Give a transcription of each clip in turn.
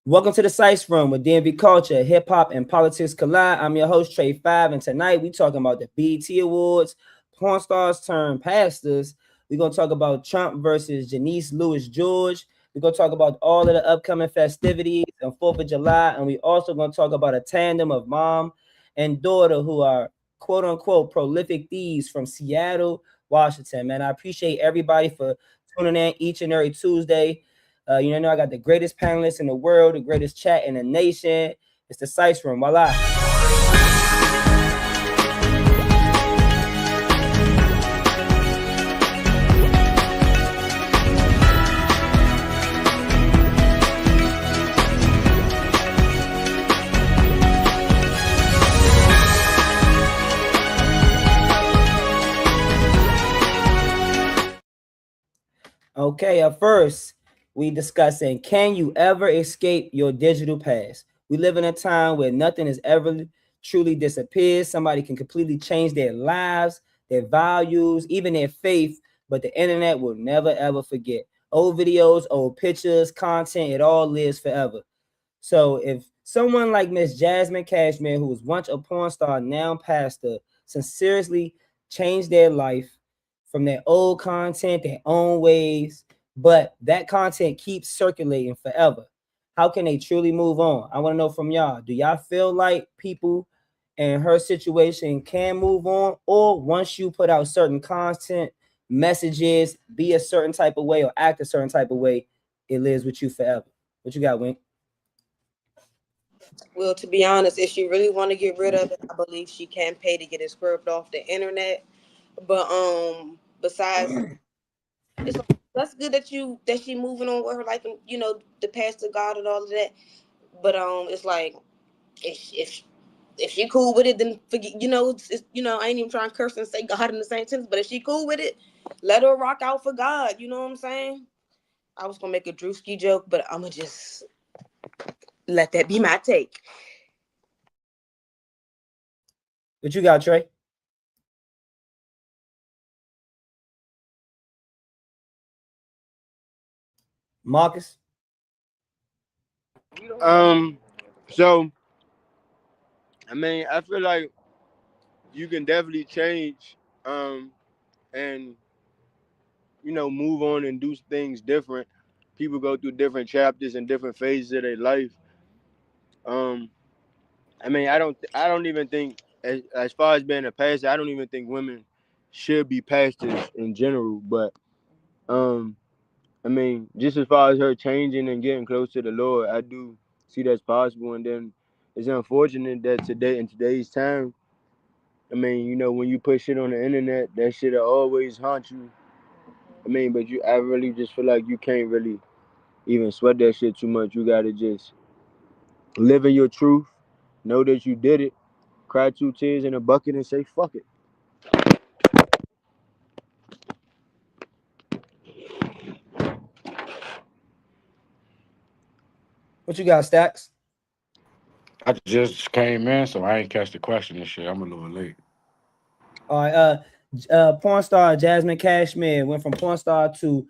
Welcome to the Sice Room with DMV culture, hip hop, and politics collide. I'm your host, Trey 5, and tonight we talking about the BET Awards, porn stars turned pastors. We're going to talk about Trump versus Janeese Lewis George. We're going to talk about all of the upcoming festivities on 4th of July, and we also going to talk about a tandem of mom and daughter who are quote-unquote prolific thieves from Seattle, Washington. Man, I appreciate everybody for tuning in each and every Tuesday. You know, I got the greatest panelists in the world, the greatest chat in the nation. It's the Sice Room. Voila. Okay, first, we discussing, can you ever escape your digital past? We live in a time where nothing has ever truly disappeared. Somebody can completely change their lives, their values, even their faith, but the internet will never ever forget. Old videos, old pictures, content, it all lives forever. So if someone like Miss Jasmine Cashmere, who was once a porn star, now pastor, sincerely changed their life from their old content, their own ways, but that content keeps circulating forever, how can they truly move on? I want to know from y'all. Do y'all feel like people in her situation can move on? Or once you put out certain content, messages, be a certain type of way or act a certain type of way, it lives with you forever? What you got, Wink? Well, to be honest, if she really want to get rid of it, I believe she can pay to get it scrubbed off the internet. But besides, it's that's good that she moving on with her life and the past to God and all of that. But it's like if she cool with it, then forget. I ain't even trying to curse and say God in the same sentence. But if she cool with it, let her rock out for God. You know what I'm saying? I was gonna make a Druski joke, but I'm gonna just let that be my take. What you got, Trey? Marcus? So I mean, I feel like you can definitely change, and move on and do things different. People go through different chapters and different phases of their life. Um, I mean, I don't even think, as far as being a pastor, I don't even think women should be pastors in general. But I mean, just as far as her changing and getting close to the Lord, I do see that's possible. And then it's unfortunate that in today's time, I mean, when you put shit on the internet, that shit'll always haunt you. I mean, but I really just feel like you can't really even sweat that shit too much. You gotta just live in your truth, know that you did it, cry 2 tears in a bucket, and say fuck it. What you got, Stacks? I just came in, so I ain't catch the question and shit. I'm a little late. All right. Porn star Jasmine Cashmere went from porn star to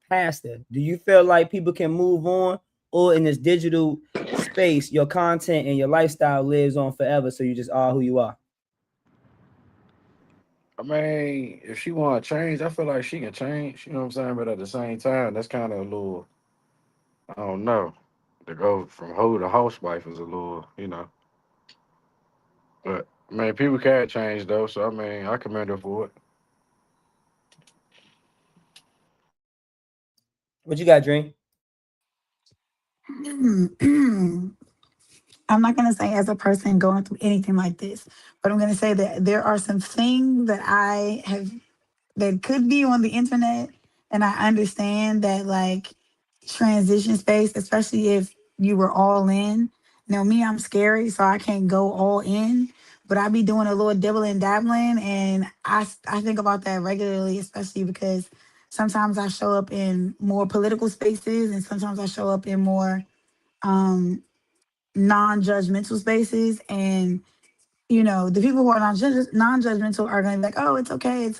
pastor. Do you feel like people can move on, or in this digital space, your content and your lifestyle lives on forever, so you just are who you are? I mean, if she want to change, I feel like she can change. You know what I'm saying? But at the same time, that's kind of a little, I don't know. To go from hoe to housewife is a little. But I mean, people can change though, so I mean, I commend her for it. What you got, Dream? I'm not going to say as a person going through anything like this, but I'm going to say that there are some things that I have that could be on the internet. And I understand that, like, transition space, especially if you were all in. Now, me, I'm scary, so I can't go all in, but I be doing a little dibbling dabbling. And I think about that regularly, especially because sometimes I show up in more political spaces and sometimes I show up in more um, non-judgmental spaces. And the people who are non-judgmental are going to be like, oh, it's okay. It's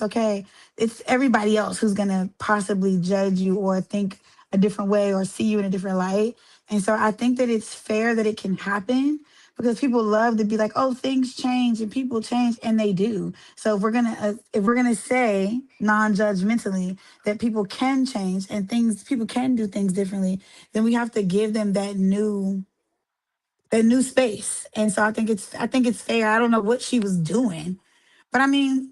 okay. It's everybody else who's going to possibly judge you or think a different way or see you in a different light. And so I think that it's fair that it can happen because people love to be like, oh, things change and people change, and they do. So if we're gonna say non-judgmentally that people can change and people can do things differently, then we have to give them that new space. And so I think it's fair. I don't know what she was doing, but I mean,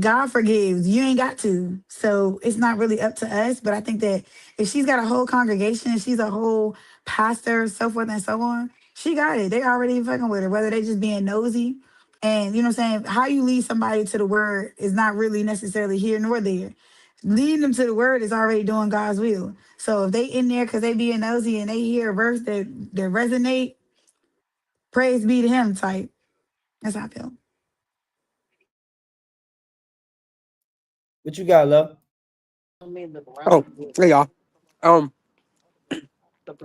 God forgives. You ain't got to. So it's not really up to us. But I think that if she's got a whole congregation, she's a whole pastor, so forth and so on, she got it. They already fucking with her, whether they just being nosy. And you know what I'm saying? How you lead somebody to the word is not really necessarily here nor there. Leading them to the word is already doing God's will. So if they in there because they being nosy and they hear a verse that resonate, praise be to him type. That's how I feel. What you got, love? Oh, hey y'all. Um,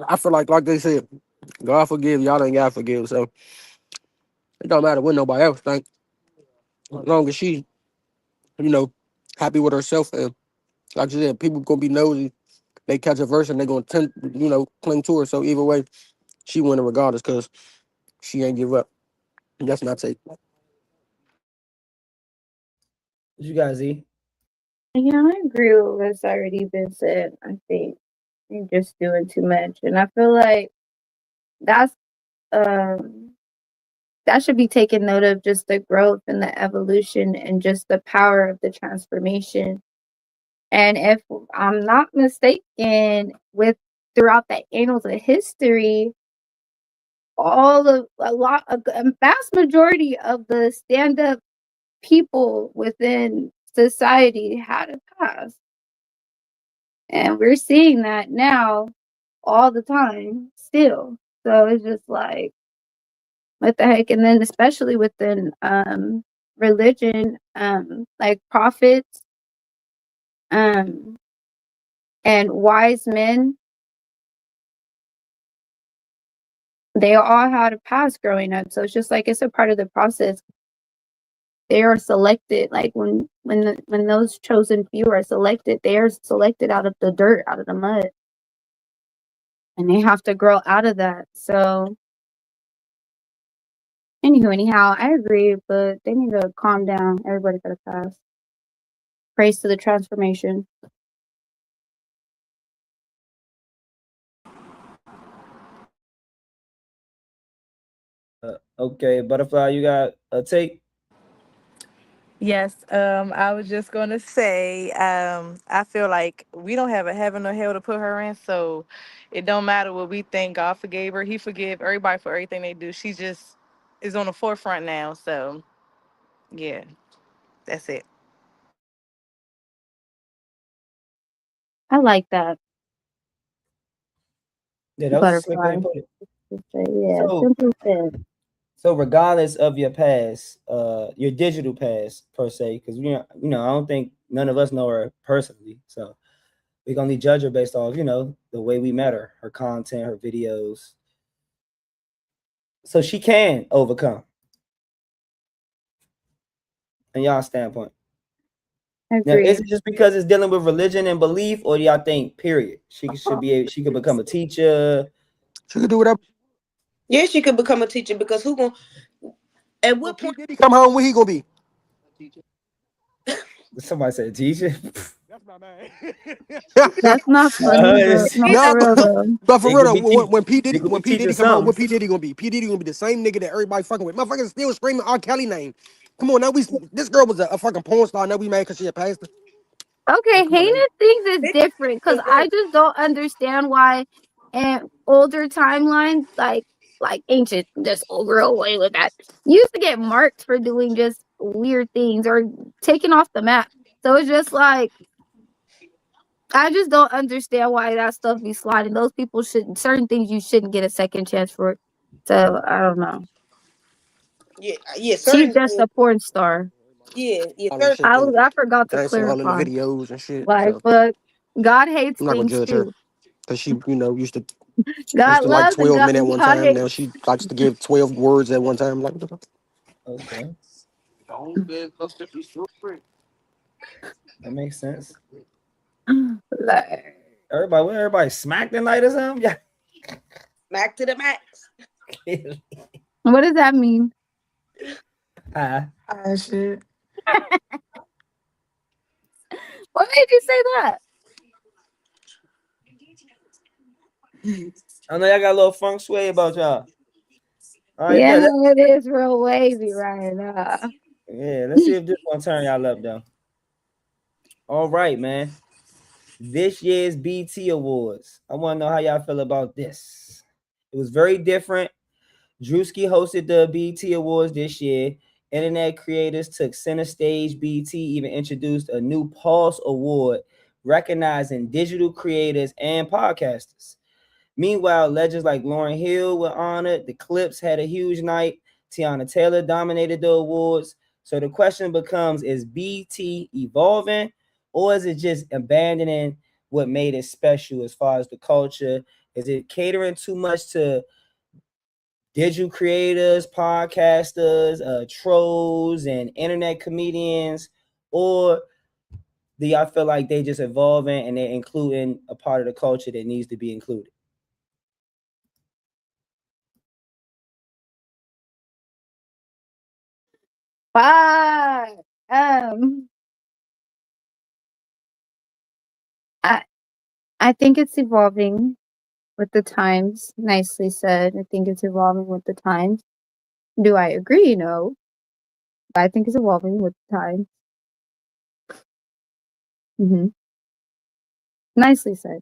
I feel like they said, God forgive, y'all ain't got forgive. So it don't matter what nobody else think. As long as she, you know, happy with herself, and like you said, people gonna be nosy. They catch a verse and they gonna cling to her. So either way, she winning regardless because she ain't give up. That's not take. What you got, Z? Yeah, I agree with what's already been said. I think you're just doing too much. And I feel like that's um that should be taken note of, just the growth and the evolution and just the power of the transformation. And if I'm not mistaken, with throughout the annals of history, a vast majority of the stand up people within society had a past. And we're seeing that now all the time still. So it's just like, what the heck? And then especially within religion, like prophets and wise men, they all had a past growing up. So it's just like it's a part of the process. They are selected, like when those chosen few are selected, they are selected out of the dirt, out of the mud. And they have to grow out of that. So anyhow, I agree, but they need to calm down. Everybody got a pass. Praise to the transformation. Okay, Butterfly, you got a take? Yes, I was just gonna say, I feel like we don't have a heaven or hell to put her in, so it don't matter what we think. God forgave her; He forgave everybody for everything they do. She just is on the forefront now, so yeah, that's it. I like that. Yeah, that was a slick way Butterfly. to put it. Yeah, So, simply said. so regardless of your past, your digital past per se, because I don't think none of us know her personally, so we can only judge her based off, the way we met her content, her videos. So she can overcome, in y'all standpoint. Now, is Agreed. it just because it's dealing with religion and belief, or do y'all think, period, she could become a teacher? She could do whatever. Yeah, she could become a teacher because who gonna at When what P point Diddy come home, where he gonna be? Somebody said teacher. That's my man. That's not funny, but no, No, for real though. but for It real could though, be teach. when P It Diddy could be when P teaching Diddy come home, something. what P Diddy gonna be? P Diddy gonna be the same nigga that everybody fucking with. Motherfuckers still screaming R. Kelly name. Come on, now this girl was a fucking porn star. Now we mad because she a pastor. Okay, Like, come on, man. heinous things is different because I just don't understand why in older timelines, like ancient, this old girl way with that, you used to get marked for doing just weird things or taken off the map. So it's just like, I just don't understand why that stuff be sliding. Those people shouldn't, certain things you shouldn't get a second chance for. So I don't know. yeah, She's certain just things, a porn star. yeah, All that certain shit and I forgot to dancing all in the clarify. videos and shit. Like, So but God hates I'm not gonna things judge her too. because she, used God to like loves and 12 God, men at one God time. Now hates. she likes to give 12 words at one time. Like, what the fuck? Okay, that makes sense. Like, Everybody smacked tonight or something? Yeah. Mac to the max. What does that mean? Hi. Ah, shit. What made you say that? I know y'all got a little feng shui about y'all. All right, Yeah, bet. it is real wavy right now. Yeah, let's see if this one turn y'all up though. All right, man. This year's BT Awards. I want to know how y'all feel about this. It was very different. Druski hosted the BT Awards this year. Internet creators took center stage. BT even introduced a new Pulse Award recognizing digital creators and podcasters. Meanwhile, legends like Lauryn Hill were honored. The Clips had a huge night. Tiana Taylor dominated the awards. So the question becomes, is BT evolving or is it just abandoning what made it special as far as the culture? Is it catering too much to digital creators, podcasters, trolls, and internet comedians? Or do y'all feel like they just evolving and they're including a part of the culture that needs to be included? Fuck. Um, I I think it's evolving with the times. Nicely said. I think it's evolving with the times. Do I agree? No. But I think it's evolving with the times. Hmm. Nicely said.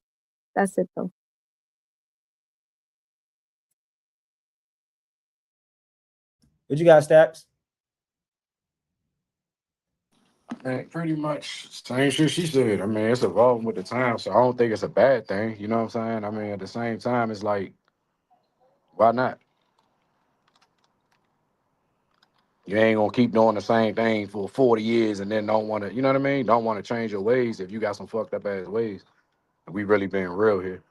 That's it though. What you got, Stacks? Man, pretty much same shit she said. I mean, it's evolving with the time, so I don't think it's a bad thing. You know what I'm saying? I mean, at the same time, it's like, why not? You ain't gonna keep doing the same thing for 40 years and then don't want to, you know what I mean? Don't want to change your ways if you got some fucked up ass ways. We really being real here.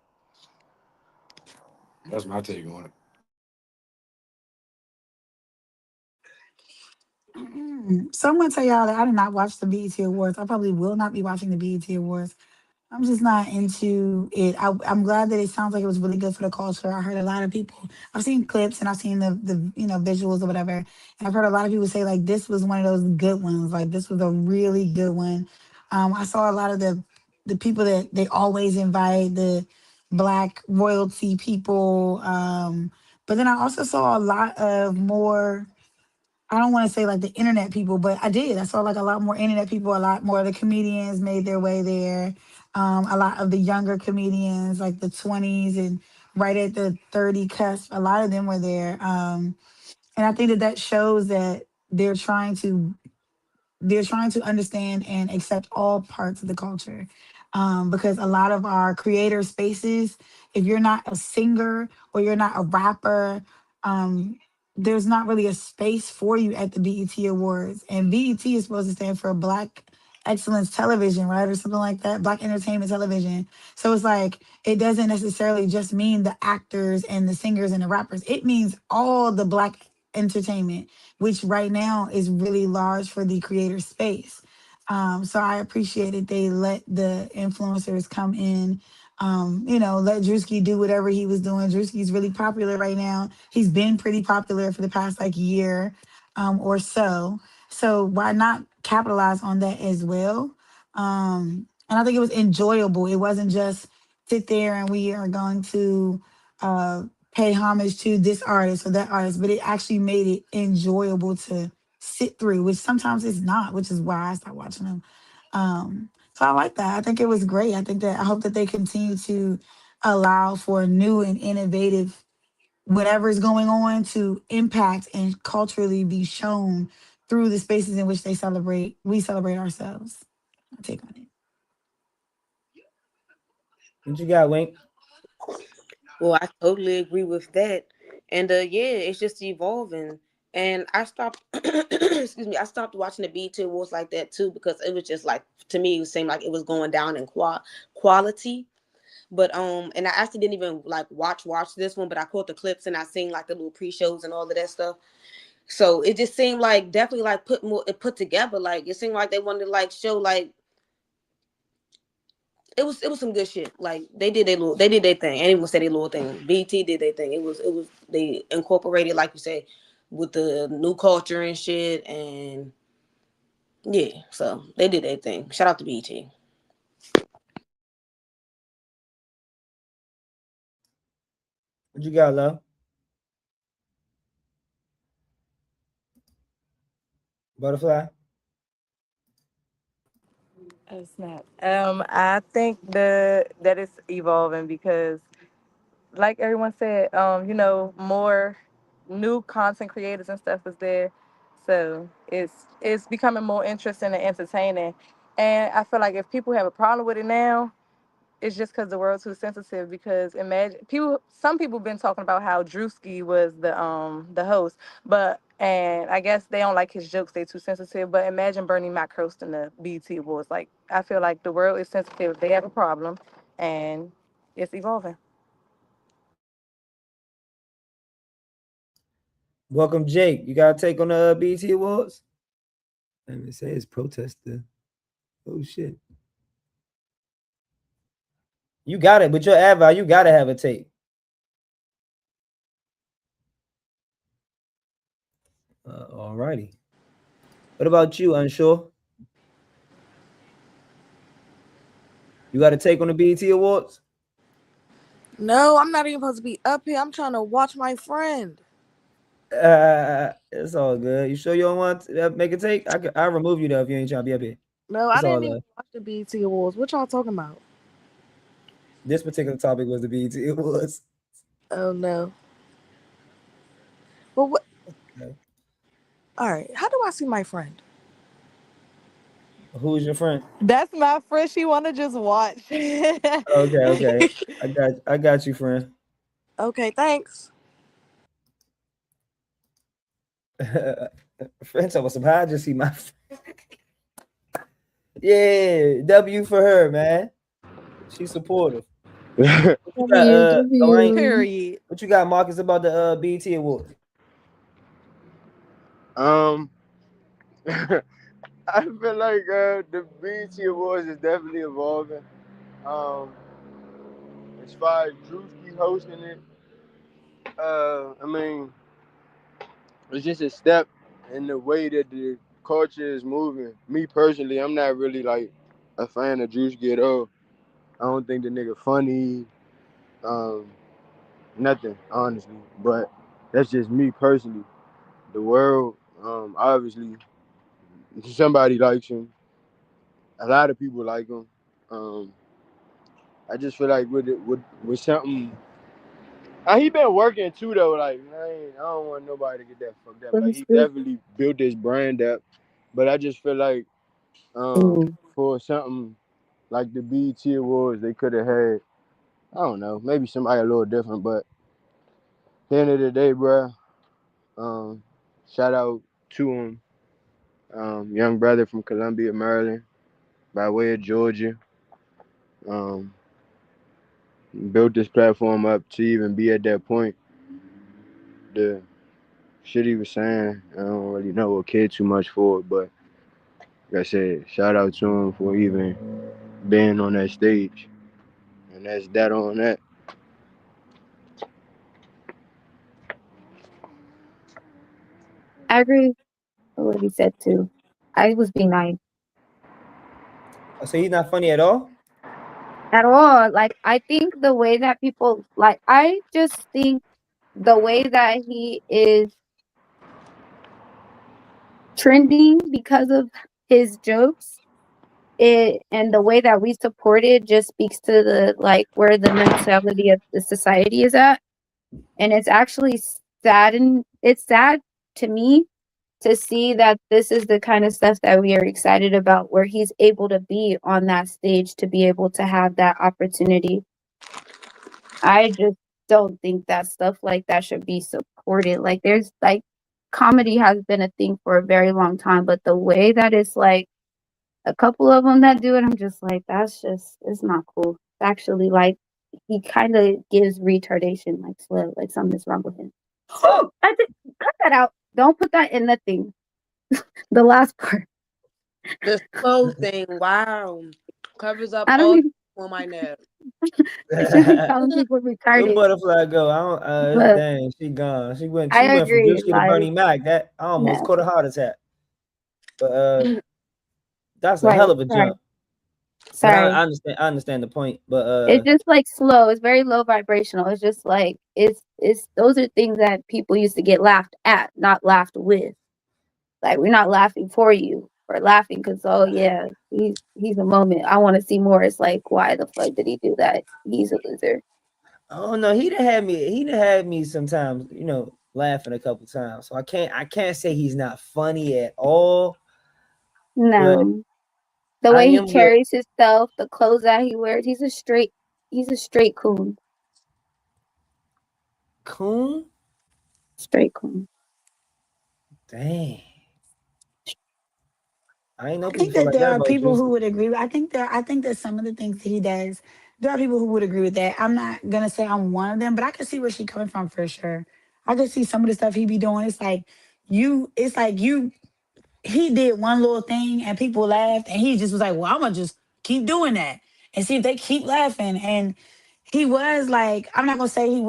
That's my take on it. So I'm gonna tell y'all that I did not watch the BET Awards. I probably will not be watching the BET Awards. I'm just not into it. I'm glad that it sounds like it was really good for the culture. I heard a lot of people. I've seen clips and I've seen the visuals or whatever, and I've heard a lot of people say like this was one of those good ones. Like this was a really good one. I saw a lot of the people that they always invite, the black royalty people. But then I also saw a lot of more. I don't want to say like the internet people, but I did. I saw like a lot more internet people. A lot more of the comedians made their way there. A lot of the younger comedians, like the 20s and right at the 30 cusp, a lot of them were there. And I think that that shows that they're trying to understand and accept all parts of the culture, because a lot of our creator spaces, if you're not a singer or you're not a rapper, um, there's not really a space for you at the BET Awards. And BET is supposed to stand for Black Excellence Television, right? Or something like that, Black Entertainment Television. So it's like, it doesn't necessarily just mean the actors and the singers and the rappers, it means all the Black entertainment, which right now is really large for the creator space. So I appreciated they let the influencers come in. Let Druski do whatever he was doing. Drewski's really popular right now. He's been pretty popular for the past like year or so. So why not capitalize on that as well? And I think it was enjoyable. It wasn't just sit there and we are going to uh, pay homage to this artist or that artist, but it actually made it enjoyable to sit through, which sometimes it's not, which is why I stopped watching them. So I like that. I think it was great. I hope that they continue to allow for new and innovative whatever is going on to impact and culturally be shown through the spaces in which we celebrate ourselves. I take on it. What you got, Wink? Well, I totally agree with that. And yeah, it's just evolving. And I stopped excuse me, I stopped watching the BET Awards like that too because it was just like to me it seemed like it was going down in quality. But and I actually didn't even like watch this one, but I caught the clips and I seen like the little pre-shows and all of that stuff. So it just seemed like definitely like put together. Like it seemed like they wanted to like show like it was some good shit. Like they did their thing. Anyone said their little thing. BT did their thing. It was they incorporated, like you say, with the new culture and shit, and yeah, so they did their thing. Shout out to BT. What you got, love? Butterfly? Oh snap. I think that it's evolving because, like everyone said, more new content creators and stuff is there, so it's becoming more interesting and entertaining. And I feel like if people have a problem with it now, it's just because the world's too sensitive. Because imagine some people been talking about how Druski was the host, but and I guess they don't like his jokes. They too sensitive. But imagine Bernie Mac hosting the BT Awards. Like I feel like the world is sensitive. They have a problem, and it's evolving. Welcome, Jake. You got to take on the BET Awards? Let me say it's protester. Oh, shit. You got it, but your advi, you got to have a tape. All righty. What about you, Unsure? You got to take on the BET Awards? No, I'm not even supposed to be up here. I'm trying to watch my friend. It's all good. You sure you don't want to make a take? I'll remove you though if you ain't trying to be up here. No, I It's all didn't even watch the BET Awards. What y'all talking about? This particular topic was the BET Awards. Oh no. But what? Okay. All right. How do I see my friend? Who's your friend? That's my friend. She want to just watch. Okay. I got you, friend. Okay, thanks. Friend told us I just see my yeah, W for her, man. She's supportive. What you got, Elaine? Period. What you got, Marcus, about the BET Awards? I feel like the BET Awards is definitely evolving. As far as Druski hosting it, I mean, it's just a step in the way that the culture is moving. Me personally, I'm not really like a fan of Druski at all. I don't think the nigga funny, um, nothing, honestly. But that's just me personally. The world, obviously, somebody likes him. A lot of people like him. Um, I just feel like with something. He been working too though. Like I don't want nobody to get that fucked up. Like he definitely built his brand up, but I just feel like for something like the BET Awards, they could have had, I don't know, maybe somebody a little different. But at the end of the day, bro, shout out to him, young brother from Columbia, Maryland, by way of Georgia. Um, Built this platform up to even be at that point. The shit he was saying, I don't really know or care too much for it, but like I said, shout out to him for even being on that stage. And that's that on that. I agree with what he said too. I was being nice. So he's not funny at all? At all. Like I think the way that people like I just think the way that he is trending because of his jokes, it and the way that we support it just speaks to the like where the mentality of the society is at. And it's actually sad, and it's sad to me to see that this is the kind of stuff that we are excited about, where he's able to be on that stage, to be able to have that opportunity. I just don't think that stuff like that should be supported. Like there's like comedy has been a thing for a very long time, but the way that it's like a couple of them that do it, I'm just like, it's not cool. It's actually like he kind of gives retardation, like slow, like something's wrong with him. I think cut that out. Don't put that in the thing. The last part. The slow thing, wow, covers up I don't all even. on my nap. I should be calling Where people retarded. butterfly go? I don't. But Dang, she gone. She went. I She went from agree. Druski to Like, Bernie Mac. That I almost no. caught a heart attack. But that's a Right. hell of a Sorry. jump. But Sorry. I understand. I understand the point. But It's just like slow. It's very low vibrational. It's just like it's those are things that people used to get laughed at, not laughed with. Like, we're not laughing for you. We're laughing because, oh yeah, he's a moment. I want to see more. It's like, why the fuck did he do that? He's a loser. oh no, he done had me. He done had me sometimes. Laughing a couple times. So I can't say he's not funny at all. But No, the I way he am with carries himself, the clothes that he wears, he's a straight coon, Coon. straight coon. Dang, I ain't know I people think feel that like there that are about people who Juicy. would agree. I think that some of the things that he does, there are people who would agree with that. I'm not gonna say I'm one of them, but I can see where she's coming from for sure. I can see some of the stuff he be doing. It's like you he did one little thing and people laughed and he just was like, well, I'm gonna just keep doing that and see if they keep laughing. And he was like, I'm not gonna say he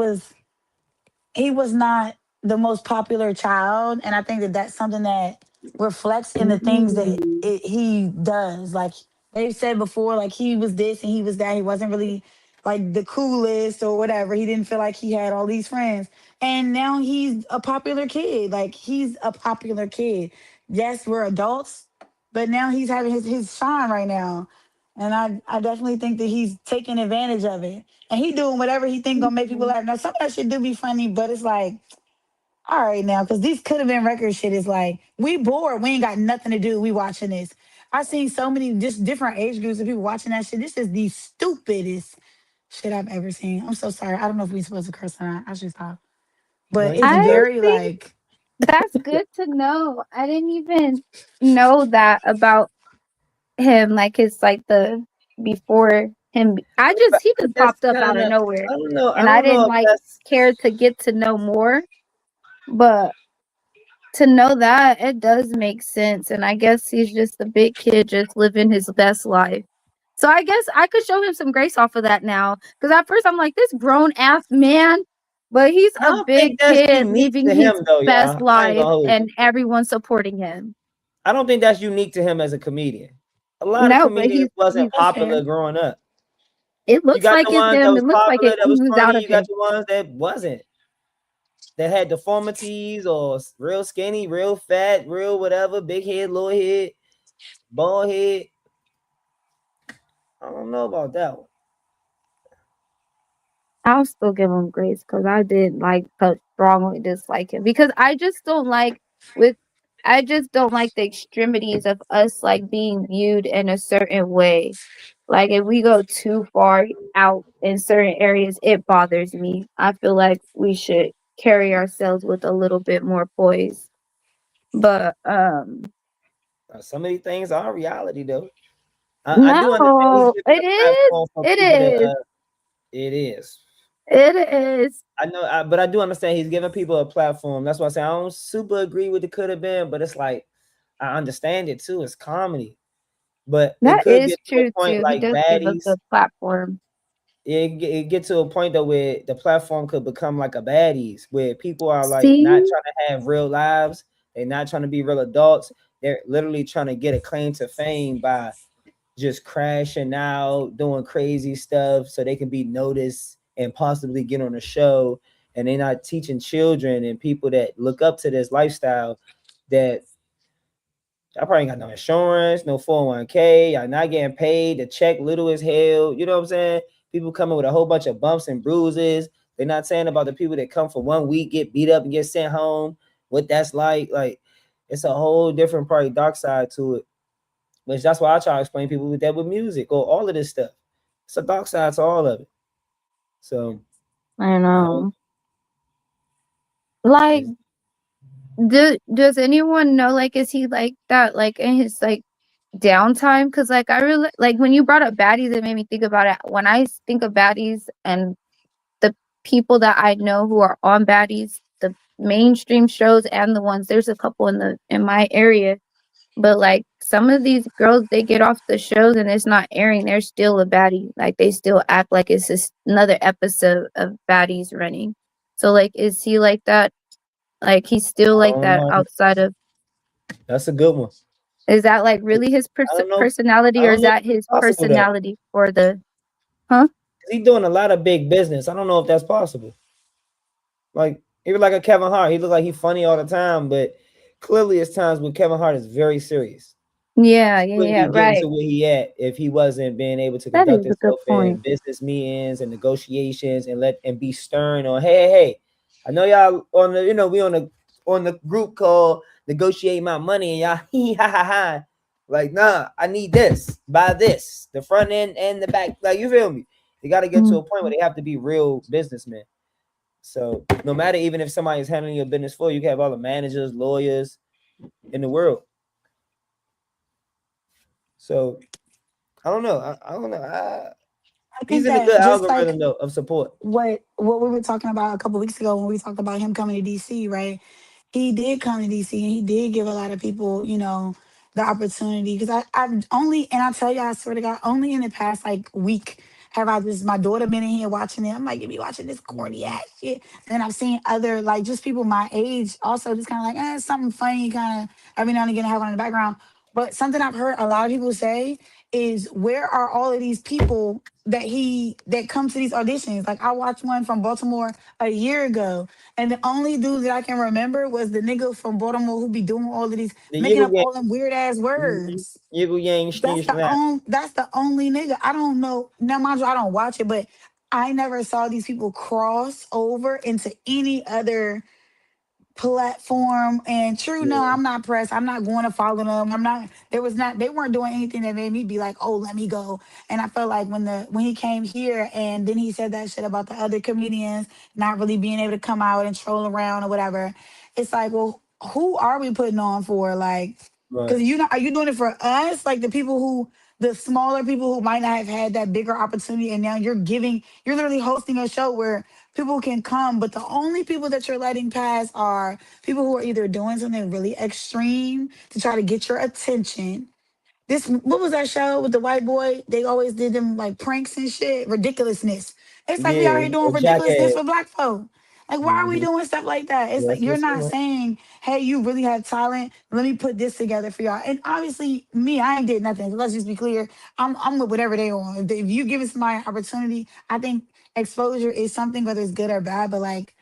was not the most popular child, and I think that that's something that reflects in the things that Mm. he does. Like they've said before, like he was this and he was that. He wasn't really like the coolest or whatever. He didn't feel like he had all these friends, and now he's a popular kid. Like he's a popular kid. Yes, we're adults, but now he's having his shine right now. And I definitely think that he's taking advantage of it. And he doing whatever he think gonna make people laugh. Now some of that shit do be funny, but it's like, all right now, because these could have been record shit is like, we bored. We ain't got nothing to do. We watching this. I've seen so many just different age groups of people watching that shit. This is the stupidest shit I've ever seen. I'm so sorry. I don't know if we supposed to curse or not. I should stop. No, But you it's can I curse. very think like, that's good to know. I didn't even know that about him. Like, it's like the before him. He But just that's popped up out kind of of. nowhere, I don't know. I and I don't know didn't if like that's. care to get to know more. But to know that, it does make sense. And I guess he's just a big kid just living his best life. So I guess I could show him some grace off of that now. Because at first I'm like, this grown ass man, but he's I a don't think big that's kid unique living to his him though, best y'all. I ain't life gonna hold you. and everyone supporting him. I don't think that's unique to him as a comedian. A lot of No, but comedians wasn't he's that's fair. popular growing up. it You looks got like the it's ones that him. was It looks like it popular, that was oozes funny. out of You got him. the ones that wasn't, that had deformities or real skinny, real fat, real whatever, big head, little head, bald head. I don't know about that one. I'll still give him grace because I did like strongly dislike him because with I just don't like the extremities of us like being viewed in a certain way. Like if we go too far out in certain areas, it bothers me. I feel like we should carry ourselves with a little bit more poise. But Some of these things are reality though. I do understand he's no, giving a platform for it people to. is, It is. it is. I know, but I do understand he's giving people a platform. That's why I say I don't super agree with it could have been, but it's like I understand it too. It's comedy, but it That could is get to true a point too. He like does give a baddies. good platform. It get to a point though where the platform could become like a baddies, where people are like not See? trying to have real lives. They're not trying to be real adults. They're literally trying to get a claim to fame by just crashing out, doing crazy stuff so they can be noticed and possibly get on a show. And they're not teaching children and people that look up to this lifestyle that I probably ain't got no insurance, no 401k. Y'all not getting paid. The check little as hell. You know what I'm saying? People coming with a whole bunch of bumps and bruises. They're not saying about the people that come for 1 week, get beat up and get sent home. What that's like. Like, it's a whole different probably dark side to it. Which that's why I try to explain people with that with music or all of this stuff. It's a dark side to all of it. So I I don't, know. Like, it's, does anyone know, like, is he like that, like, in his, like, downtime? Because, like, I really, like, when you brought up baddies, it made me think about it. When I think of baddies and the people that I know who are on baddies, the mainstream shows and the ones, there's a couple in my area. But like some of these girls, they get off the shows and it's not airing. They're still a baddie. Like they still act like it's just another episode of baddies running. So like, is he like that? Like he's still I like don't that know. outside of? That's a good one. Is that like really his I don't know. personality, I or don't is know if that it's his possible though. personality for the? Huh? He's doing a lot of big business. I don't know if that's possible. Like even like a Kevin Hart, he look like he's funny all the time, but clearly it's times when Kevin Hart is very serious. Yeah, yeah, Wouldn't yeah. be getting to Right. where he at if he wasn't being able to That conduct is a good himself in point. business meetings and negotiations and be stern on hey. I know y'all on the we on the group call negotiate my money and y'all hee ha ha ha. Like, nah, I need this, buy this, the front end and the back. Like, you feel me? They gotta get to Mm. a point where they have to be real businessmen. So no matter even if somebody is handling your business for you, you can have all the managers, lawyers in the world. So I don't know. I don't know. I He's think in a that good just like algorithm though of support. what we were talking about a couple weeks ago when we talked about him coming to DC, right? He did come to DC and he did give a lot of people, the opportunity. Because I've only, and I tell you, I swear to God, only in the past like week have I just my daughter been in here watching it. I'm like, you be watching this corny Mhm. ass shit. And then I've seen other like just people my age also just kind of like, something funny, kind of every now and again have on in the background. But something I've heard a lot of people say is, where are all of these people that come to these auditions? Like I watched one from Baltimore a year ago, and the only dude that I can remember was the nigga from Baltimore who be doing all of these, The making Yizzle up gang, all them weird ass words. Yizzle Yang Sneeze Snap. That's the only nigga. I don't know. Now mind you, I don't watch it, but I never saw these people cross over into any other platform. And true, no, Yeah, I'm not pressed. I'm not going to follow them. They weren't doing anything that made me be like, oh, let me go. And I felt like when he came here and then he said that shit about the other comedians not really being able to come out and troll around or whatever, it's like, well, who are we putting on for? Like, right. because are you doing it for us? Like the smaller people who might not have had that bigger opportunity, and now you're literally hosting a show where people can come, but the only people that you're letting pass are people who are either doing something really extreme to try to get your attention. What was that show with the white boy? They always did them like pranks and shit, ridiculousness. It's like we out Yeah, here doing a ridiculousness jackass. for black folk. Like, why are we Mm-hmm. doing stuff like that? It's like That's you're what's not going. saying, hey, you really have talent. Let me put this together for y'all. And obviously, me, I ain't did nothing. So let's just be clear. I'm with whatever they want. If you give somebody an opportunity, I think exposure is something, whether it's good or bad, but like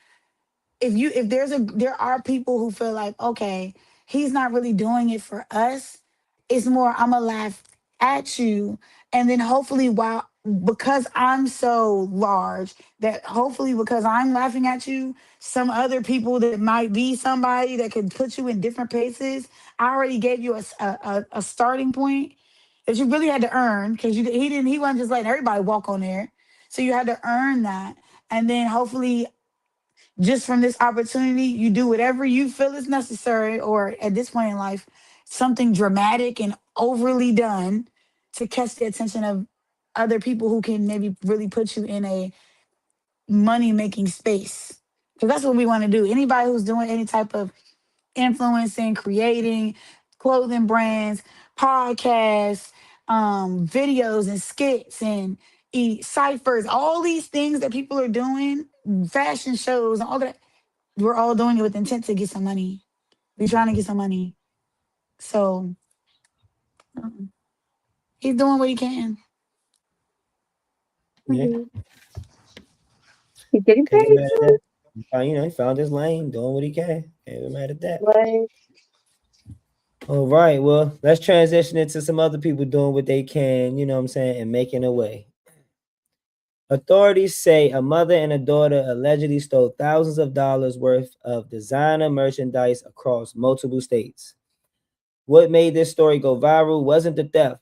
there are people who feel like, okay, he's not really doing it for us, it's more, I'm gonna laugh at you, and then hopefully, while because I'm so large, that hopefully because I'm laughing at you, some other people that might be somebody that could put you in different places. I already gave you a starting point that you really had to earn, because he wasn't just letting everybody walk on there, so you had to earn that. And then hopefully, just from this opportunity, you do whatever you feel is necessary, or at this point in life, something dramatic and overly done to catch the attention of other people who can maybe really put you in a money making space. Because that's what we want to do. Anybody who's doing any type of influencing, creating clothing brands, podcasts, videos and skits and ciphers, all these things that people are doing, fashion shows and all that, we're all doing it with intent to get some money. We're trying to get some money. So um, he's doing what he can. Yeah, Mhm. He's getting can't be paid mad at too. that. He found his lane, doing what he can. Can't be mad at that. Like, All right, well, let's transition into some other people doing what they can, you know what I'm saying, and making a way. Authorities say a mother and a daughter allegedly stole thousands of dollars worth of designer merchandise across multiple states. What made this story go viral wasn't the theft.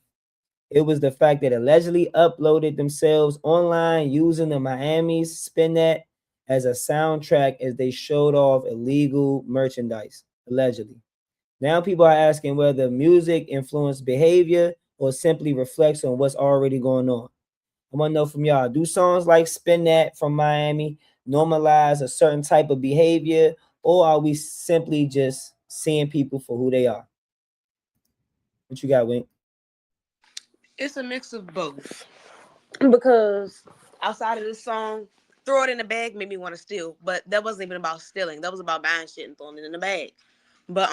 It was the fact that allegedly uploaded themselves online using the Miami's Spinnet as a soundtrack as they showed off illegal merchandise, allegedly. Now people are asking whether music influenced behavior or simply reflects on what's already going on. I want to know from y'all, do songs like Spin That from Miami normalize a certain type of behavior, or are we simply just seeing people for who they are? What you got, Wink? It's a mix of both. Because outside of this song, Throw It in the Bag made me want to steal. But that wasn't even about stealing. That was about buying shit and throwing it in the bag. But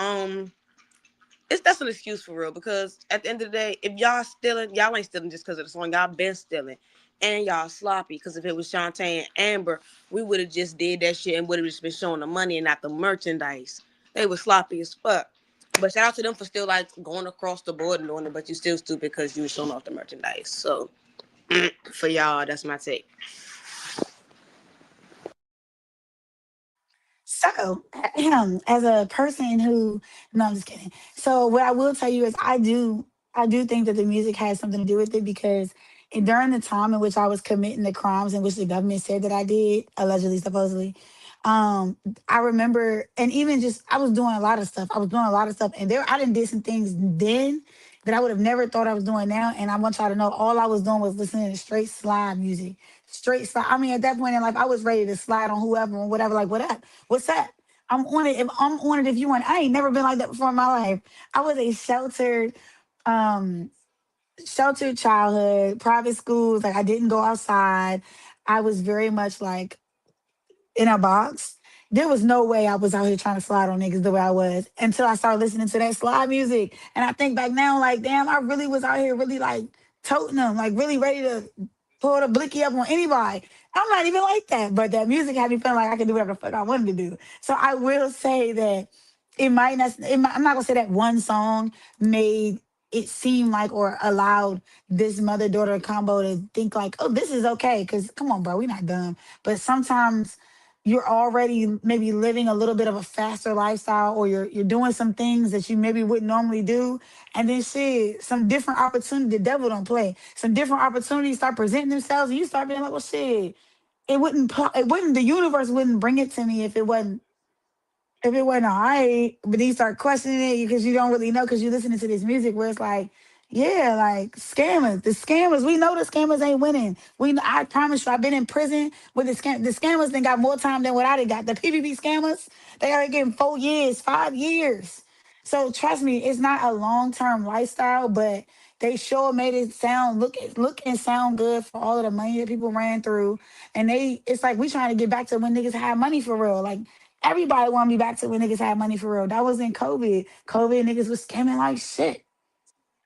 that's an excuse for real, because at the end of the day, if y'all stealing, y'all ain't stealing just because of the song. Y'all been stealing, and y'all sloppy. Because if it was Shantae and Amber, we would have just did that shit and would have just been showing the money and not the merchandise. They were sloppy as fuck. But shout out to them for still like going across the board and doing it, but you still stupid because you were showing off the merchandise. So for y'all, that's my take. So, as a person who, no, I'm just kidding. So, what I will tell you is, I do think that the music has something to do with it because during the time in which I was committing the crimes in which the government said that I did, allegedly, supposedly, um, I remember, and even just, I was doing a lot of stuff. I was doing a lot of stuff, and there, I didn't did some things then that I would have never thought I was doing now. And I want y'all to know, all I was doing was listening to straight slide music, straight slide. I mean, at that point in life, I was ready to slide on whoever and whatever, like whatever. What's that? I'm on it. If I'm on it, if you want, I ain't never been like that before in my life. I was a um, sheltered childhood, private schools. Like I didn't go outside. I was very much like in a box. There was no way I was out here trying to slide on niggas the way I was until I started listening to that slide music. And I think back now, like, damn, I really was out here really like toting them, like really ready to pull the blicky up on anybody. I'm not even like that, but that music had me feeling like I could do whatever the fuck I wanted to do. So I will say that I'm not gonna say that one song made it seem like or allowed this mother daughter combo to think like, oh, this is okay. Cause come on, bro, we not dumb. But sometimes you're already maybe living a little bit of a faster lifestyle, or you're doing some things that you maybe wouldn't normally do, and then shit, some different opportunity, the devil don't play, some different opportunities start presenting themselves, and you start being like, well, shit, the universe wouldn't bring it to me if it wasn't all right. But then you start questioning it because you don't really know, because you're listening to this music where it's like, yeah, like scammers. The scammers, we know the scammers ain't winning. I promise you, I've been in prison with the scammers then got more time than what I done got. The PPP scammers, they are getting 4 years, 5 years. So trust me, it's not a long-term lifestyle, but they sure made it look and sound good for all of the money that people ran through. And it's like we trying to get back to when niggas had money for real. Like everybody want to be back to when niggas had money for real. That was in COVID. COVID niggas was scamming like shit.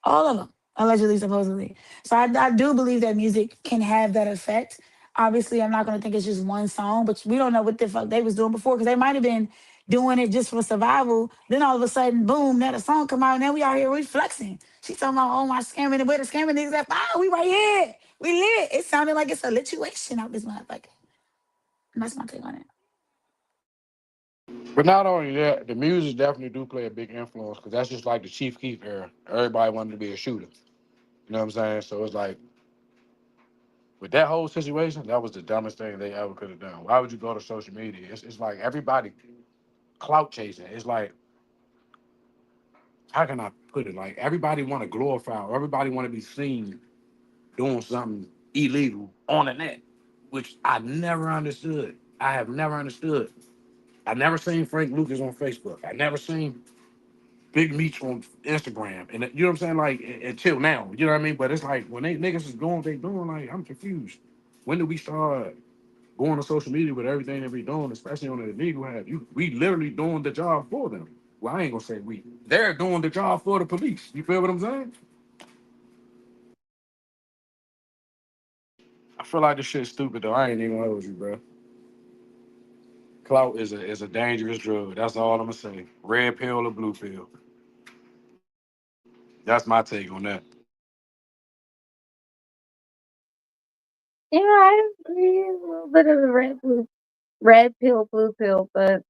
All of them, allegedly, supposedly. So I do believe that music can have that effect. Obviously, I'm not going to think it's just one song, but we don't know what the fuck they was doing before, because they might have been doing it just for survival. Then all of a sudden, boom, now the song come out, and now we out here, we flexing. She talking about, oh, my scamming, and where the scamming niggas at? Oh, we right here. We lit. It sounded like it's a lituation out this motherfucker. And that's my take on it. But not only that, the music definitely do play a big influence because that's just like the Chief Keef era. Everybody wanted to be a shooter. You know what I'm saying? So it's like with that whole situation, that was the dumbest thing they ever could have done. Why would you go to social media? It's like everybody clout chasing. It's like, how can I put it? Like everybody want to glorify, or everybody want to be seen doing something illegal on the net, which I never understood. I have never understood. I never seen Frank Lucas on Facebook. I never seen Big Meech on Instagram. And you know what I'm saying? Like until now, you know what I mean? But it's like when they niggas is doing what they doing, like I'm confused. When do we start going to social media with everything that we doing, especially on the legal have we literally doing the job for them. Well, I ain't gonna say we. They're doing the job for the police. You feel what I'm saying? I feel like this shit's stupid though. I ain't even gonna hold you, bro. Clout is a dangerous drug. That's all I'm gonna say. Red pill or blue pill. That's my take on that. Yeah, I agree. A little bit of the red pill, blue pill, but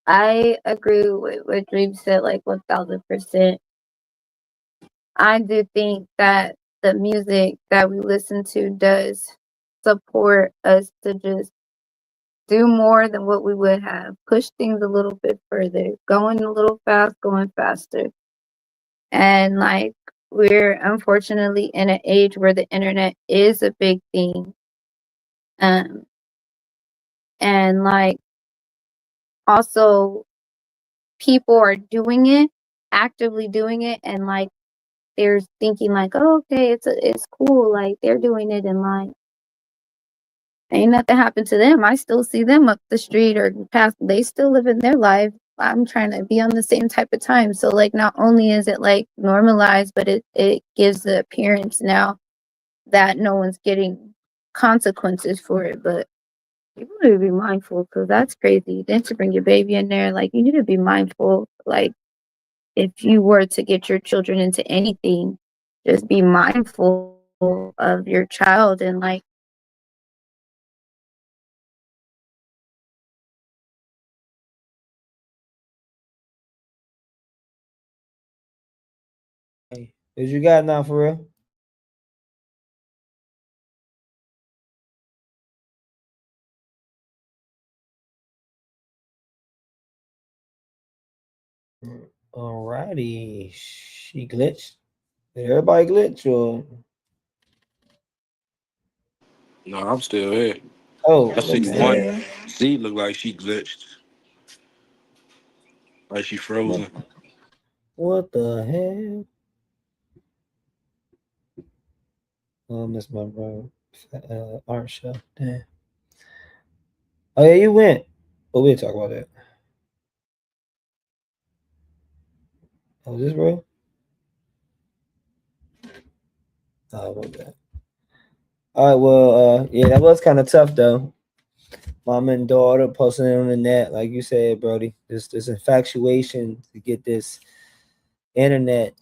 I agree with what Dream said, like 1000%. I do think that the music that we listen to does support us to just do more than what we would have, push things a little bit further, going a little fast, going faster. And like, we're unfortunately in an age where the internet is a big thing. Um, and like, also, people are doing it, actively doing it, and like they're thinking like, oh, okay, it's cool, like they're doing it, and like ain't nothing happened to them. I still see them up the street or past. They still living their life. I'm trying to be on the same type of time. So like, not only is it like normalized, but it gives the appearance now that no one's getting consequences for it. But you need to be mindful because that's crazy. Then to bring your baby in there, like you need to be mindful. Like if you were to get your children into anything, just be mindful of your child and like Hey, what you got now for real? Alrighty, she glitched. Did everybody glitch or? No, I'm still here. Oh, I I'm see still okay. one. here. Z look like she glitched, like she What, frozen. what the hell? Oh, I missed my bro. Art show. Damn. Oh yeah, you went. But we'll talk about that. Oh, this bro? Oh, what that? All right. Well, yeah, that was kind of tough though. Mom and daughter posting it on the net, like you said, Brody. This infatuation to get this internet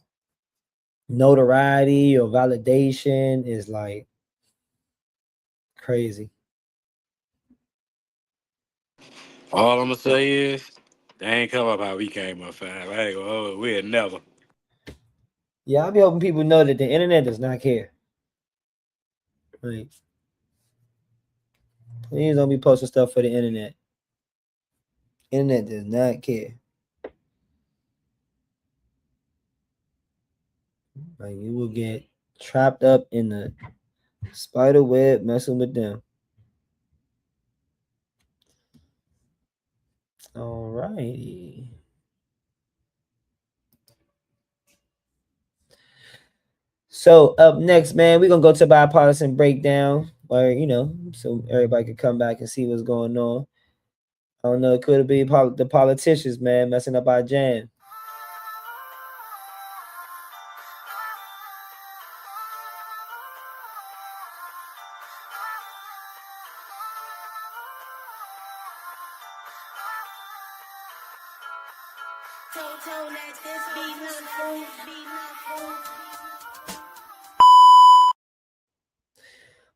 notoriety or validation is like crazy. All I'm gonna say is they ain't come up how we came up, fam. I ain't gonna hold it. We'll never. Yeah, I be hoping people know that the internet does not care. Like, please don't be posting stuff for the internet. Internet does not care. Like, you will get trapped up in the spider web messing with them. All righty. So up next, man, we're gonna go to bipartisan breakdown, where so everybody can come back and see what's going on. I don't know. It could be the politicians, man, messing up our jam.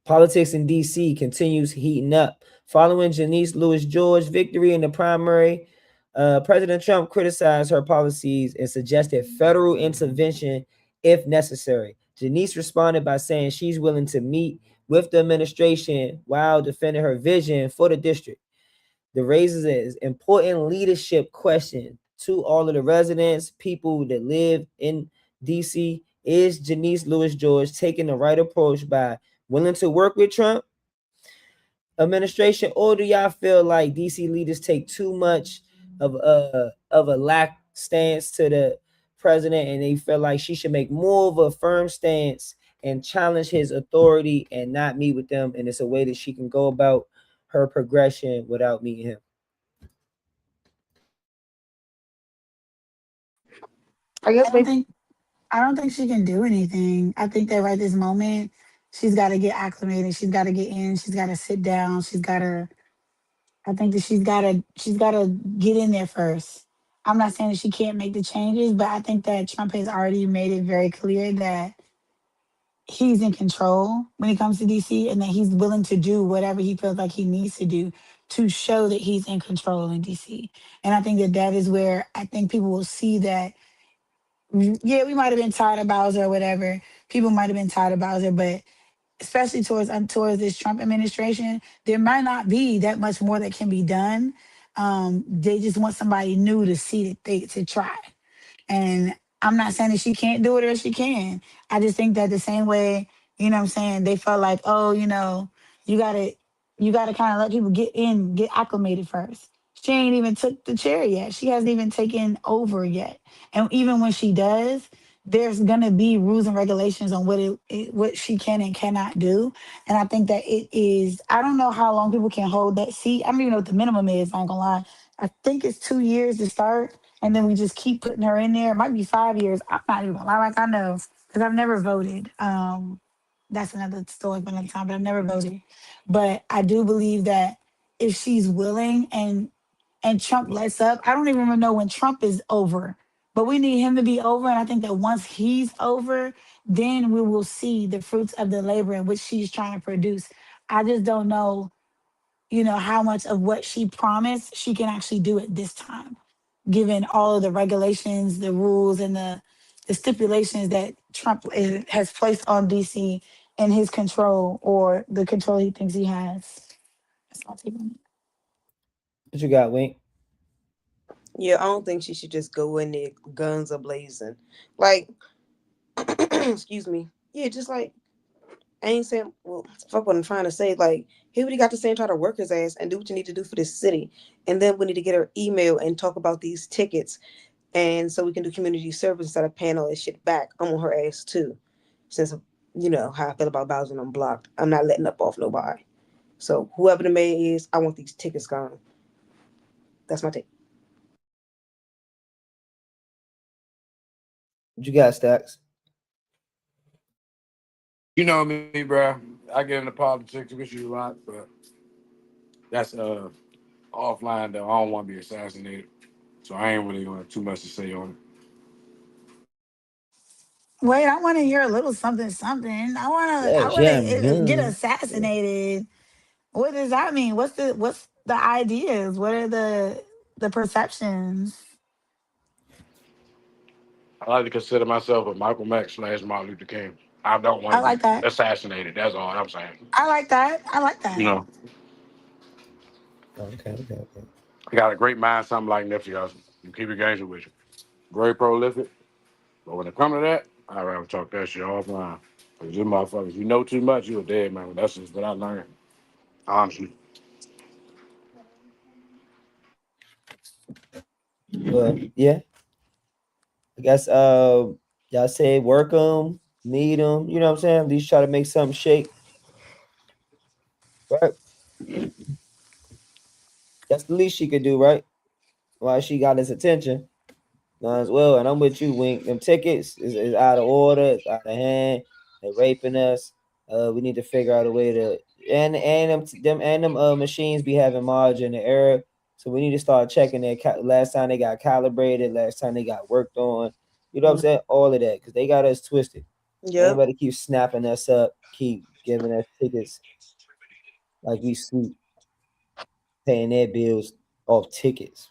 Politics in D.C. continues heating up. Following Janeese Lewis George victory in the primary, President Trump criticized her policies and suggested federal intervention if necessary. Janeese responded by saying she's willing to meet with the administration while defending her vision for the district. That raises an important leadership question to all of the residents, people that live in DC. Is Janeese Lewis George taking the right approach by willing to work with Trump administration, or do y'all feel like DC leaders take too much of a lack stance to the president, and they feel like she should make more of a firm stance and challenge his authority and not meet with them, and it's a way that she can go about her progression without meeting him? I I guess don't maybe think I don't think she can do anything. I think that right this moment, she's got to get acclimated. She's got to get in. She's got to sit down. She's got to. I think that she's got to get in there first. I'm not saying that she can't make the changes, but I think that Trump has already made it very clear that he's in control when it comes to DC, and that he's willing to do whatever he feels like he needs to do to show that he's in control in DC. And I think that that is where I think people will see that. Yeah, we might have been tired of Bowser or whatever. People might have been tired of Bowser, but especially towards this Trump administration, there might not be that much more that can be done. They just want somebody new to see that they to try. And I'm not saying that she can't do it or she can. I just think that the same way, what I'm saying, they felt like, oh, you gotta you gotta kind of let people get in, get acclimated first. She ain't even took the chair yet. She hasn't even taken over yet. And even when she does, there's gonna be rules and regulations on what she can and cannot do. And I think that it is. I don't know how long people can hold that seat. I don't even know what the minimum is. I ain't gonna lie. I think it's 2 years to start, and then we just keep putting her in there. It might be 5 years. I'm not even gonna lie, like I know because I've never voted. That's another story for another time. But I've never voted. But I do believe that if she's willing and Trump lets up, I don't even know when Trump is over, but we need him to be over. And I think that once he's over, then we will see the fruits of the labor in which she's trying to produce. I just don't know, how much of what she promised she can actually do at this time, given all of the regulations, the rules, and the stipulations that Trump has placed on DC in his control or the control he thinks he has. That's my take on it. What you got, Wink? Yeah, I don't think she should just go in there guns a blazing. Like, excuse me. Yeah, just like I ain't saying, well, fuck what I'm trying to say. Like, he really got to say and try to work his ass and do what you need to do for this city. And then we need to get her email and talk about these tickets. And so we can do community service instead of paying all this shit back. I'm on her ass too. Since, how I feel about Bowser Unblocked. I'm not letting up off nobody. So whoever the mayor is, I want these tickets gone. That's my take. What you got, Stacks? You know me, bro. I get into politics with you a lot, but that's offline though. I don't want to be assassinated, so I ain't really going to too much to say on it. Wait, I want to hear a little something, something. Yeah, I want to get Jam. assassinated. What does that mean? What's the ideas? What are the perceptions? I like to consider myself a Michael X / Martin Luther King. I don't want I to be like that. assassinated. That's all I'm saying. I like that. I like You that. know, Okay. I got a great mind, something like Nipsey Hussle. You keep it gangster with you. Very prolific, but when it comes to that, I'd rather talk that shit offline. Because you motherfuckers, you know too much, you a dead man. That's just what I learned. Honestly. Well, yeah. I guess y'all say work them, need them. You know what I'm saying? At least try to make something shake. Right? That's the least she could do, right? While she got his attention. Might as well. And I'm with you, Wink. Them tickets is out of order, it's out of hand. They're raping us. We need to figure out a way to them machines be having margin and error. So we need to start checking their last time they got calibrated, last time they got worked on. You know what I'm saying? All of that because they got us twisted. Yep. Anybody keep snapping us up, keep giving us tickets like we sweet, paying their bills off tickets.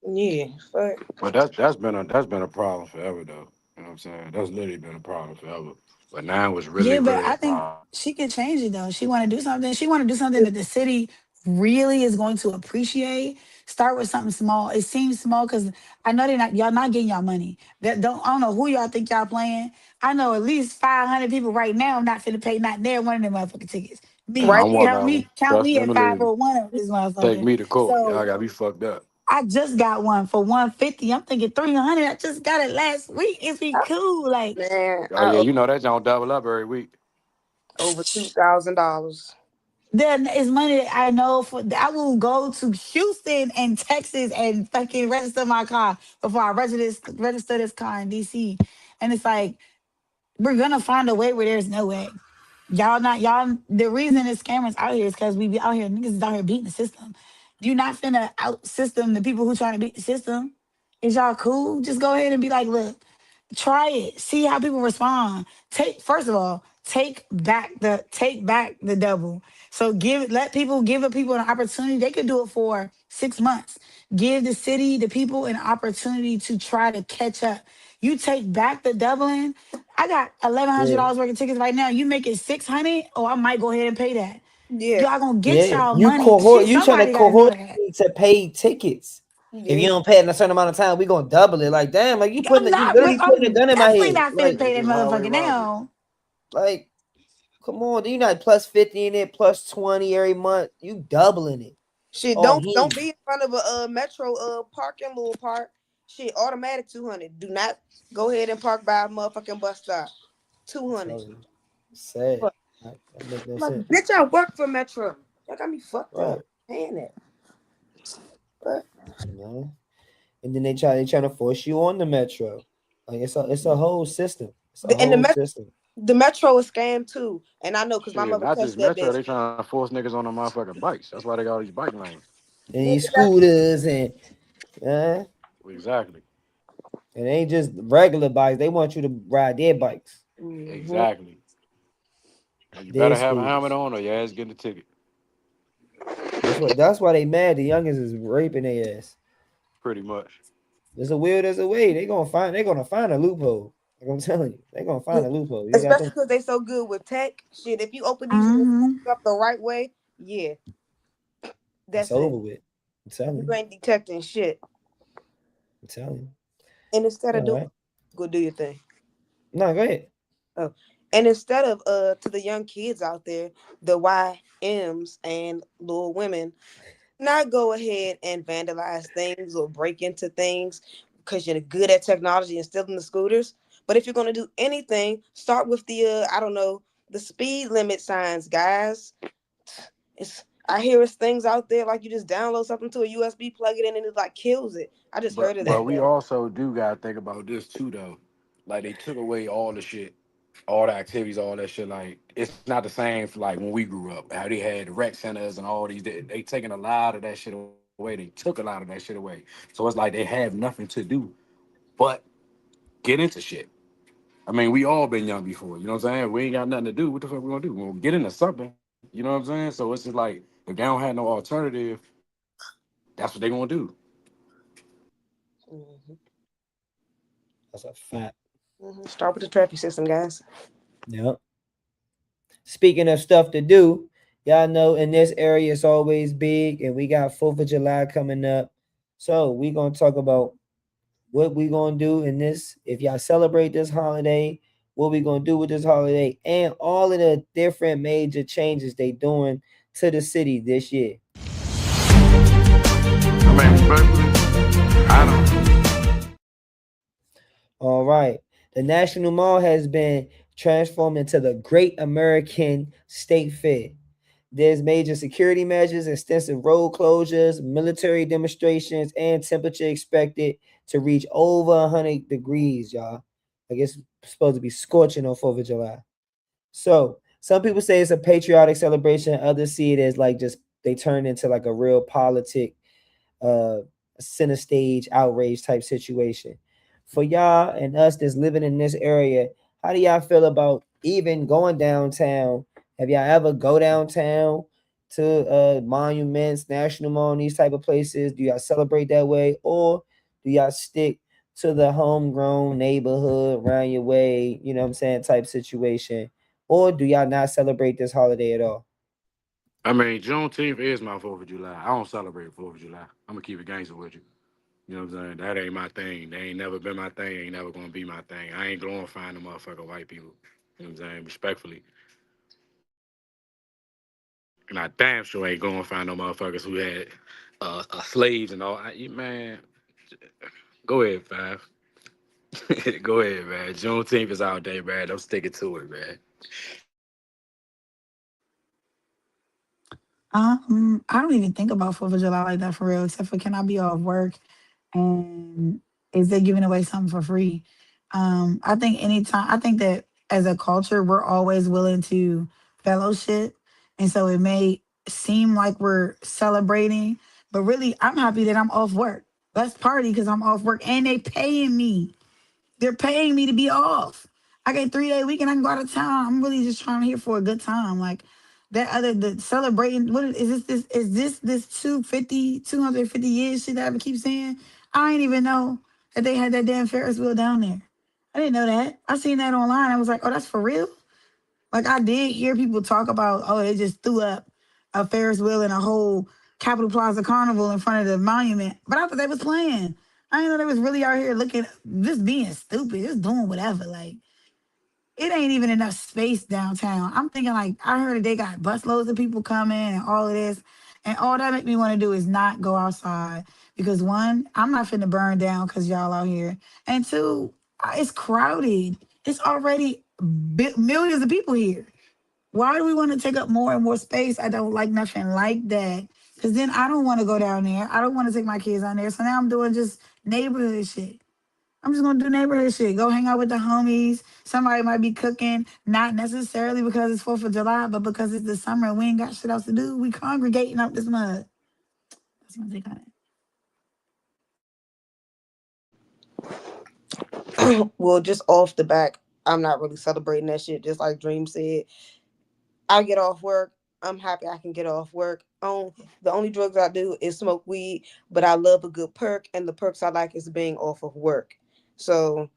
Yeah. Fuck. But that's been a problem forever though. You know what I'm saying? That's literally been a problem forever. But now it's really, Yeah, but really a I think problem. she could change it though. She want to do something. She want to do something that the city really is going to appreciate. Start with something small. It seems small because I know y'all not getting y'all money. I don't know who y'all think y'all playing. I know at least 500 people right now not finna pay not near one of them motherfucking tickets. Me, I'm Right one there. count of them. me Trust at them and leave. 501 of this Take motherfucker. me to court. Y'all So got me fucked up. I just got one for 150. I'm thinking 300. I just got it last week. It's be cool. Like Man, Oh I yeah, owe you know that don't double up every week. over $2,000. then it's money that I know for I will go to Houston and Texas and fucking register my car before I register this car in DC. And it's like we're gonna find a way where there's no way. Y'all the reason the scammers out here is because we be out here, niggas is out here beating the system. You not finna out system the people who trying to beat the system. Is y'all cool? Just go ahead and be like, look, try it. See how people respond. First of all, take back the double. So give the people an opportunity. They could do it for 6 months. Give the city, the people an opportunity to try to catch up. You take back the doubling. I got Yeah. $1,100 worth of tickets right now. You make it 600. Oh, I might go ahead and pay that. Yeah. Y'all gonna get Yeah, y'all money. you trying to Somebody gotta know cohort that. me to pay tickets. If you Yeah. don't pay in a certain amount of time, we gonna double it. Like damn, like you literally putting a I'm gun in my definitely head. not finna Like pay that Niggas highway motherfucker robbery. now. come on, you not plus 50 in it, plus 20 every month. You doubling it. Shit, Oh don't he be in front of a metro parking little park Shit, automatic 200. Do not go ahead and park by a motherfucking bus stop. I'm 200. telling you, it's sad. Fuck. That make no Like, sense. bitch, I work for Metro. Y'all got me fucked Right. up. Paying that. But You know? And then they trying to force you on the metro. Like it's a whole system. It's a and whole system. the Metro is scam too. And I know because my Shit, mother not just touched that Metro, bitch. they trying to force niggas on the motherfucking bikes. That's why they got all these bike lanes. And Nigga, these that, scooters uh, Exactly. and they ain't just regular bikes. They want you to ride their bikes, mm-hmm. Exactly. And you their better have a helmet scooters. on or your ass getting a ticket. That's why they mad. The youngest is raping their ass. Pretty much. There's a will, there's a way. They're gonna find a loophole. Like I'm telling you, they're gonna find a loophole. You got Especially them. because they so good with tech. Shit, if you open these little Mm-hmm. phones up the right way, yeah, It's that's it. over with. I'm telling You you. ain't detecting shit. I'm telling you. And instead of All doing, right. go do your thing. No, go ahead. Oh, and instead of to the young kids out there, the YMs and little women, not go ahead and vandalize things or break into things because you're good at technology and stealing the scooters. But if you're gonna do anything, start with the I don't know, the speed limit signs, guys. It's I hear it's things out there like you just download something to a USB, plug it in, and it like kills it. I just heard of But that we though. also do gotta think about this too though. Like they took away all the shit, all the activities, all that shit. Like it's not the same for like when we grew up. How they had the rec centers and all these. They taking a lot of that shit away. They took a lot of that shit away. So it's like they have nothing to do but get into shit. I mean, we all been young before. You know what I'm saying? We ain't got nothing to do. What the fuck we gonna do? We'll get into something. You know what I'm saying? So it's just like if they don't have no alternative, that's what they gonna do. Hmm. That's a fact. Start with the traffic system, guys. Yep. Speaking of stuff to do, y'all know in this area it's always big, and we got 4th of July coming up. So we gonna talk about what we gonna do in this. If y'all celebrate this holiday, what we gonna do with this holiday, and all of the different major changes they doing to the city this year. I mean, respectfully, I don't. All right. The National Mall has been transformed into the Great American State Fair. There's major security measures, extensive road closures, military demonstrations, and temperature expected to reach over 100 degrees, y'all. I guess it's supposed to be scorching on 4th of July. So some people say it's a patriotic celebration. Others see it as like just they turn into like a real politic uh center stage outrage type situation. For y'all and us that's living in this area, how do y'all feel about even going downtown? Have y'all ever go downtown to monuments, national mall, and these type of places? Do y'all celebrate that way, or do y'all stick to the homegrown neighborhood around your way, you know what I'm saying, type situation? Or do y'all not celebrate this holiday at all? I mean, Juneteenth is my 4th of July. I don't celebrate 4th of July. I'm gonna keep it gangster with you. You know what I'm saying? That ain't my thing. They ain't never been my thing. Ain't never gonna be my thing. I ain't glorifying the motherfucking white people. You know what I'm saying? Respectfully. And I damn sure ain't glorifying no motherfuckers who had slaves and all. Man, go ahead, Five. Go ahead, man. Juneteenth is out there, man. I'm sticking to it, man. I don't even think about 4th of July like that for real, except for can I be off work and is they giving away something for free? I think anytime I think that as a culture we're always willing to fellowship, and so it may seem like we're celebrating, but really I'm happy that I'm off work. Let's party because I'm off work and they paying me. They're paying me to be off. I get 3 day weekend. I can go out of town. I'm really just trying to here for a good time. Like that other the celebrating. What is this 250 years shit that I keep saying? I ain't even know that they had that damn Ferris wheel down there. I didn't know that. I seen that online. I was like, oh, that's for real. Like I did hear people talk about, oh, they just threw up a Ferris wheel and a whole Capitol Plaza carnival in front of the monument. But I thought they was playing. I didn't know they was really out here looking, just being stupid, just doing whatever. Like it ain't even enough space downtown. I'm thinking like I heard that they got busloads of people coming and all of this. And all that make me want to do is not go outside because one, I'm not finna burn down because y'all out here, and two, it's crowded. It's already millions of people here. Why do we want to take up more and more space? I don't like nothing like that. Cause then I don't want to go down there. I don't want to take my kids down there. So now I'm doing just neighborhood shit. I'm just gonna do neighborhood shit. Go hang out with the homies. Somebody might be cooking, not necessarily because it's 4th of July, but because it's the summer and we ain't got shit else to do. We congregating up this mud. That's my take on it. Well, just off the back, I'm not really celebrating that shit. Just like Dream said, I get off work. I'm happy I can get off work. The only drugs I do is smoke weed, but I love a good perk, and the perks I like is being off of work. So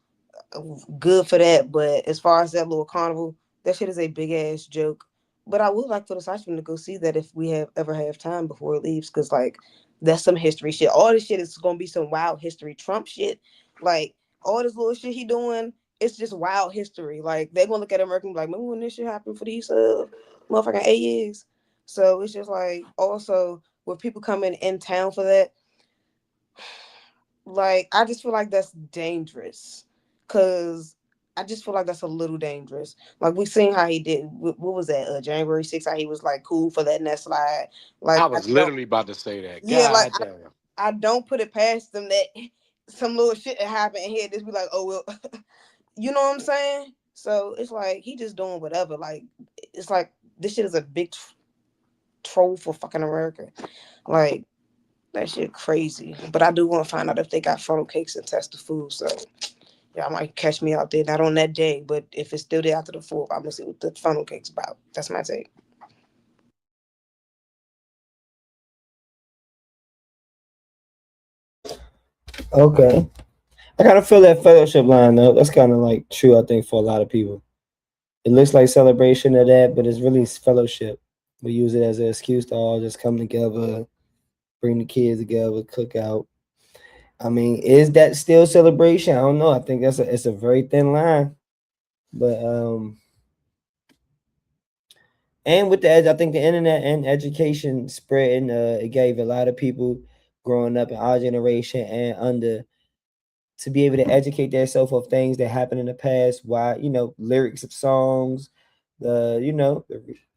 good for that. But as far as that little carnival, that shit is a big ass joke. But I would like for the Sice Room to go see that if we have time before it leaves, because like that's some history shit. All this shit is gonna be some wild history Trump shit. Like all this little shit he doing, it's just wild history. Like they gonna look at America and be like, remember when this shit happened for these motherfucking 8 years? So it's just like also with people coming in town for that, like I just feel like that's dangerous. Cause I just feel like that's a little dangerous. Like we seen how he did. What was that? January 6th. How he was like cool for that net slide. I Like I was don't. literally about to say that. Yeah. Like God damn. I don't put it past them that some little shit that happened and he'd just be like, oh well, you know what I'm saying? So it's like he just doing whatever. Like it's like this shit is a big troll for fucking America. Like that shit crazy. But I do want to find out if they got funnel cakes and test the food. So y'all might catch me out there, not on that day, but if it's still there after the 4th, I'm gonna see what the funnel cake's about. That's my take. Okay. I kind of feel that fellowship line though. That's kind of like true, I think, for a lot of people. It looks like celebration of that, but it's really fellowship. We use it as an excuse to all just come together, bring the kids together, cook out. I mean, is that still celebration? I don't know. I think it's a very thin line. But and with the edge, I think the internet and education spreading, it gave a lot of people growing up in our generation and under to be able to educate themselves of things that happened in the past, why, lyrics of songs,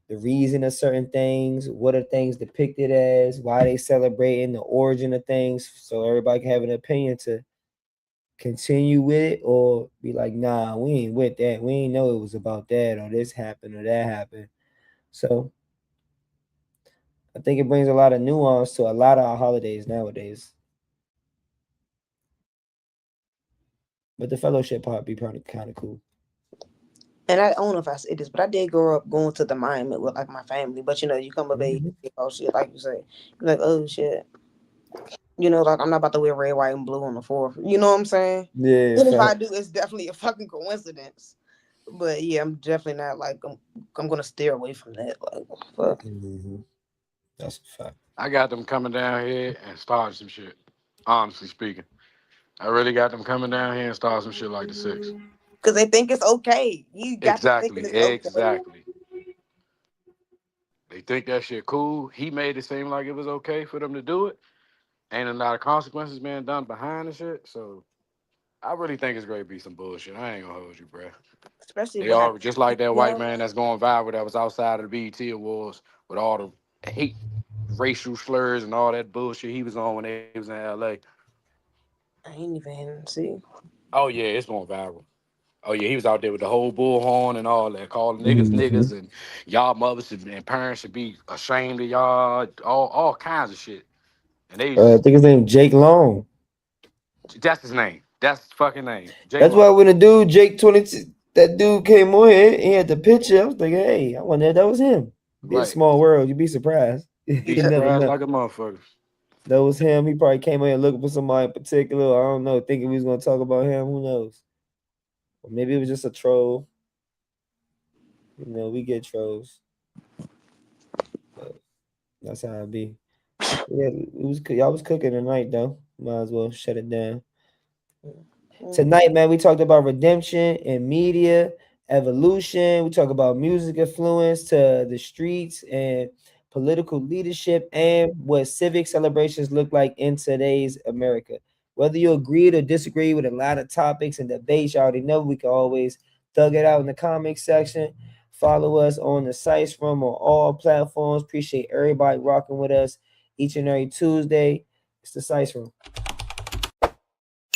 the reason of certain things, what are things depicted as, why they celebrating the origin of things, so everybody can have an opinion to continue with it or be like, nah, we ain't with that. We ain't know it was about that or this happened or that happened. So I think it brings a lot of nuance to a lot of our holidays nowadays. But the fellowship part be kind of cool. And I don't know if I said this, but I did grow up going to the monument with like my family. But you come of age, oh shit, like you say, you're like, oh shit. Like I'm not about to wear red, white, and blue on the 4th. You know what I'm saying? Yeah, And if I do, it's definitely a fucking coincidence. But yeah, I'm definitely not like I'm gonna steer away from that. Like fuck. Mm-hmm. That's a fact. I got them coming down here and starting some shit. Honestly speaking, I really got them coming down here and starting some shit like the 6th. Because they think it's okay. You got to think Exactly, it's okay. exactly. They think that shit cool. He made it seem like it was okay for them to do it. Ain't a lot of consequences being done behind the shit. So I really think it's going to be some bullshit. I ain't gonna hold you, bro. Especially They what are happened. just like that white Yeah, man that's going viral that was outside of the BET Awards with all the hate, racial slurs, and all that bullshit he was on when they was in LA. I ain't even see. Oh yeah, it's going viral. Oh yeah, he was out there with the whole bullhorn and all that, calling niggas Mm-hmm. niggas and y'all mothers and parents should be ashamed of y'all, all kinds of shit. And they I just think his name Jake Long. that's his name. That's his fucking name. Jake That's why Long. when the dude Jake 22, that dude came on here, he had the picture. I was like, hey, I wonder if that was him. Be a Right. small world. You'd be surprised. Be You never surprised know. like a motherfucker. That was him. He probably came in here looking for somebody in particular. I don't know, thinking we was gonna talk about him. Who knows? Or maybe it was just a troll. We get trolls. But that's how it be. Yeah, y'all was cooking tonight though. Might as well shut it down. Tonight, man, we talked about redemption and media evolution. We talk about music influence to the streets and political leadership, and what civic celebrations look like in today's America. Whether you agree or disagree with a lot of topics and debates, you already know we can always thug it out in the comment section. Follow us on the Sice Room on all platforms. Appreciate everybody rocking with us each and every Tuesday. It's the Sice Room.